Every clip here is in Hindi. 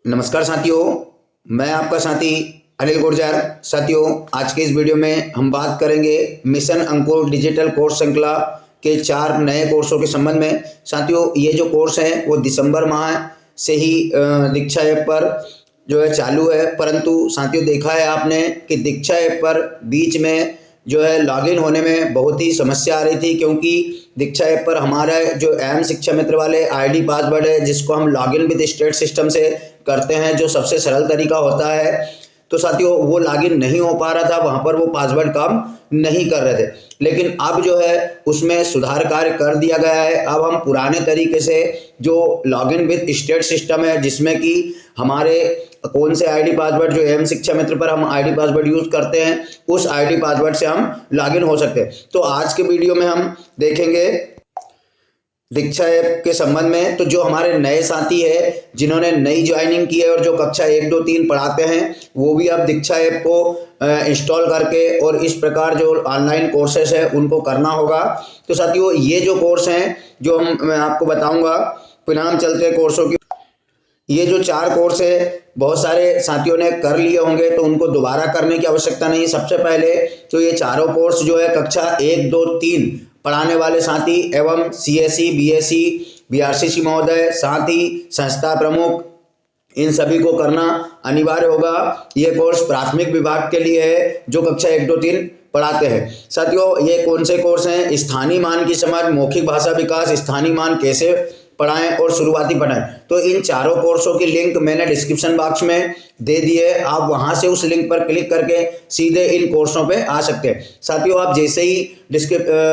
नमस्कार साथियों, मैं आपका साथी अनिल गुर्जर। साथियों, आज के इस वीडियो में हम बात करेंगे मिशन अंकुर डिजिटल कोर्स श्रृंखला के 4 नए कोर्सों के संबंध में। साथियों, ये जो कोर्स हैं वो दिसंबर माह से ही दीक्षा ऐप पर जो है चालू है, परंतु साथियों देखा है आपने कि दीक्षा ऐप पर बीच में जो है लॉगिन होने में बहुत ही समस्या आ रही थी, क्योंकि दीक्षा ऐप पर हमारा जो एम शिक्षा मित्र वाले आईडी पासवर्ड है, जिसको हम लॉगिन विद स्टेट सिस्टम से करते हैं, जो सबसे सरल तरीका होता है, तो साथियों वो लॉगिन नहीं हो पा रहा था, वहां पर वो पासवर्ड काम नहीं कर रहे थे। लेकिन अब जो है उसमें सुधार कार्य कर दिया गया है। अब हम पुराने तरीके से जो लॉगिन विद स्टेट सिस्टम है, जिसमें कि हमारे कौन से आईडी पासवर्ड जो एम शिक्षा मित्र पर हम आईडी पासवर्ड यूज करते हैं, उस आईडी पासवर्ड से हम लॉगिन हो सकते हैं। तो आज के वीडियो में हम देखेंगे दीक्षा ऐप के संबंध में। तो जो हमारे नए साथी है, जिन्होंने नई ज्वाइनिंग की है और जो कक्षा 1, 2, 3 पढ़ाते हैं, वो भी अब दीक्षा ऐप को इंस्टॉल करके और इस प्रकार जो ऑनलाइन कोर्सेस है उनको करना होगा। तो साथियों ये जो कोर्स हैं जो मैं आपको बताऊंगा, परिणाम चलते कोर्सों की, ये जो 4 कोर्स है बहुत सारे साथियों ने कर लिए होंगे, तो उनको दोबारा करने की आवश्यकता नहीं है। सबसे पहले तो ये चारों कोर्स जो है कक्षा 1, 2, 3 पढ़ाने वाले साथी एवं सीएससी, बीएससी, बीआरसीसी महोदय, साथ ही संस्था प्रमुख, इन सभी को करना अनिवार्य होगा। ये कोर्स प्राथमिक विभाग के लिए है जो कक्षा 1, 2, 3 पढ़ाते हैं। साथियों ये कौन से कोर्स हैं? स्थानीय मान की समझ, मौखिक भाषा विकास, स्थानीय मान कैसे पढ़ाएं और शुरुआती पढ़ाएं। तो इन चारों कोर्सों की लिंक मैंने डिस्क्रिप्शन बॉक्स में दे दी है, आप वहां से उस लिंक पर क्लिक करके सीधे इन कोर्सों पे आ सकते हैं। साथियों आप जैसे ही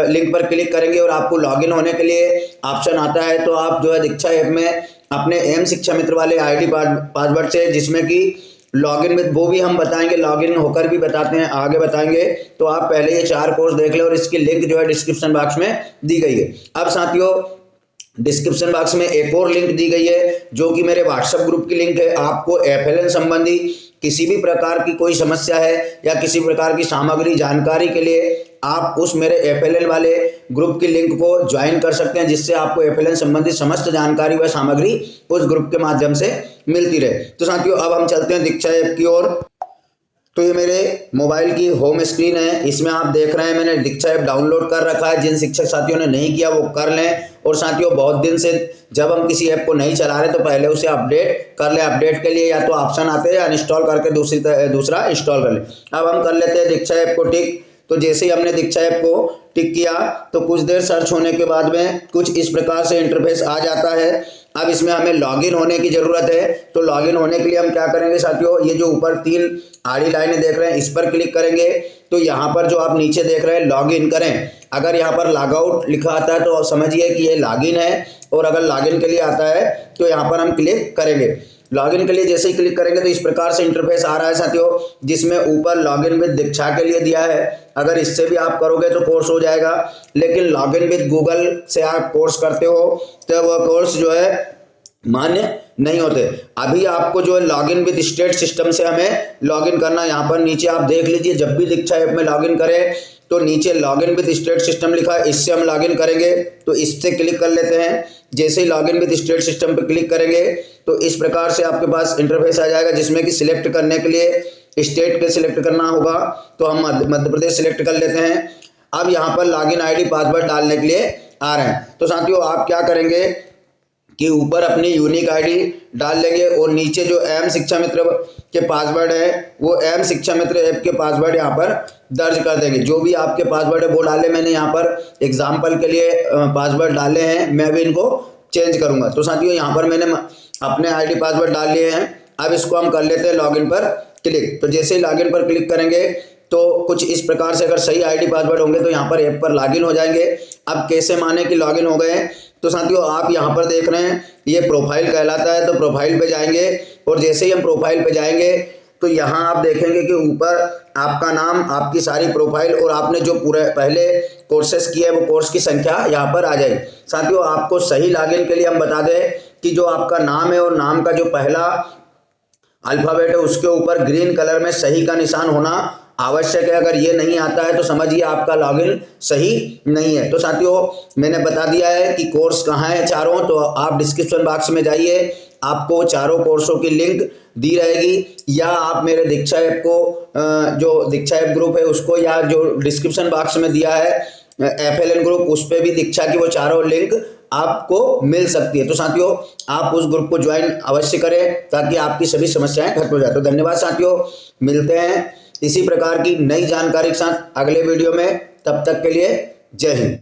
लिंक पर क्लिक करेंगे और आपको लॉगिन होने के लिए ऑप्शन आता है, तो आप जो है दीक्षा ऐप में अपने एम शिक्षा मित्र वाले आईडी पासवर्ड से, जिसमें कि लॉगिन में वो भी हम बताएंगे, लॉगिन होकर भी बताते हैं, आगे बताएंगे। तो आप पहले ये 4 कोर्स देख लें और इसकी लिंक जो है डिस्क्रिप्शन बॉक्स में दी गई है। अब साथियों डिस्क्रिप्शन बॉक्स में एक और लिंक दी गई है जो कि मेरे व्हाट्सएप ग्रुप की लिंक है। आपको एफएलएन संबंधी किसी भी प्रकार की कोई समस्या है या किसी प्रकार की सामग्री जानकारी के लिए आप उस मेरे एफएलएन वाले ग्रुप की लिंक को ज्वाइन कर सकते हैं, जिससे आपको एफएलएन संबंधी समस्त जानकारी व सामग्री उस ग्रुप के माध्यम से मिलती रहे। तो साथियों अब हम चलते हैं दीक्षा ऐप की ओर। तो ये मेरे मोबाइल की होम स्क्रीन है, इसमें आप देख रहे हैं मैंने दीक्षा ऐप डाउनलोड कर रखा है। जिन शिक्षक साथियों ने नहीं किया वो कर लें। और साथियों बहुत दिन से जब हम किसी ऐप को नहीं चला रहे तो पहले उसे अपडेट कर लें। अपडेट के लिए या तो ऑप्शन आते हैं या इंस्टॉल करके दूसरा इंस्टॉल कर लें। अब हम कर लेते हैं दीक्षा ऐप को टिक। तो जैसे ही हमने दीक्षा ऐप को टिक किया तो कुछ देर सर्च होने के बाद में कुछ इस प्रकार से इंटरफेस आ जाता है। अब इसमें हमें लॉगिन होने की जरूरत है। तो लॉगिन होने के लिए हम क्या करेंगे साथियों, ये जो ऊपर 3 आड़ी लाइनें देख रहे हैं इस पर क्लिक करेंगे। तो यहाँ पर जो आप नीचे देख रहे हैं लॉगिन करें, अगर यहाँ पर लॉग आउट लिखा आता है तो समझिए कि ये लॉगिन है, और अगर लॉगिन के लिए आता है तो यहाँ पर हम क्लिक करेंगे। लॉगिन के लिए जैसे ही क्लिक करेंगे तो इस प्रकार से इंटरफेस आ रहा है साथियों, जिसमें ऊपर लॉगिन विद दीक्षा के लिए दिया है। अगर इससे भी आप करोगे तो कोर्स हो जाएगा, लेकिन लॉगिन विद गूगल से आप कोर्स करते हो तो वह कोर्स जो है मान्य नहीं होते। अभी आपको जो है लॉगिन विद स्टेट सिस्टम से हमें लॉगिन करना। यहाँ पर नीचे आप देख लीजिए, जब भी दीक्षा ऐप में लॉगिन करें तो नीचे लॉगिन विद स्टेट सिस्टम लिखा है, इससे हम लॉगिन करेंगे। तो इससे क्लिक कर लेते हैं। जैसे ही लॉगिन विद स्टेट सिस्टम पर क्लिक करेंगे तो इस प्रकार से आपके पास इंटरफेस आ जाएगा, जिसमें कि सिलेक्ट करने के लिए स्टेट के सिलेक्ट करना होगा। तो हम मध्य प्रदेश सिलेक्ट कर लेते हैं। अब यहाँ पर लॉगिन आईडी पासवर्ड डालने के लिए आ रहे हैं। तो साथियों आप क्या करेंगे कि ऊपर अपनी यूनिक आईडी डाल लेंगे और नीचे जो एम शिक्षा मित्र के पासवर्ड है वो एम शिक्षा मित्र ऐप के पासवर्ड यहाँ पर दर्ज कर देंगे। जो भी आपके पासवर्ड है वो डाले। मैंने यहाँ पर एग्जाम्पल के लिए पासवर्ड डाले हैं, मैं भी इनको चेंज करूंगा। तो साथियों यहाँ पर मैंने अपने आईडी पासवर्ड डाल लिए हैं। अब इसको हम कर लेते हैं लॉगिन पर क्लिक। तो जैसे ही लॉगिन पर क्लिक करेंगे तो कुछ इस प्रकार से, अगर सही आईडी पासवर्ड होंगे तो यहाँ पर ऐप पर लॉगिन हो जाएंगे। अब कैसे माने कि लॉगिन हो गए, तो साथियों आप यहाँ पर देख रहे हैं ये प्रोफाइल कहलाता है। तो प्रोफाइल पे जाएंगे और जैसे ही हम प्रोफाइल पे जाएंगे तो यहाँ आप देखेंगे कि ऊपर आपका नाम, आपकी सारी प्रोफाइल और आपने जो पूरे पहले कोर्सेस किए वो कोर्स की संख्या यहाँ पर आ जाएगी। साथियों आपको सही लॉगिन के लिए हम बता दें कि जो आपका नाम है और नाम का जो पहला अल्फाबेट है उसके ऊपर ग्रीन कलर में सही का निशान होना आवश्यक है। अगर ये नहीं आता है तो समझिए आपका लॉगिन सही नहीं है। तो साथियों मैंने बता दिया है कि कोर्स कहाँ है चारों, तो आप डिस्क्रिप्शन बॉक्स में जाइए, आपको चारों कोर्सों की लिंक दी रहेगी, या आप मेरे दीक्षा ऐप को जो दीक्षा ऐप ग्रुप है उसको, या जो डिस्क्रिप्शन बॉक्स में दिया है FLN ग्रुप, उस पर भी दीक्षा की वो चारों लिंक आपको मिल सकती है। तो साथियों आप उस ग्रुप को ज्वाइन अवश्य करें ताकि आपकी सभी समस्याएं खत्म हो जाए। तो धन्यवाद साथियों, मिलते हैं इसी प्रकार की नई जानकारी के साथ अगले वीडियो में। तब तक के लिए जय हिंद।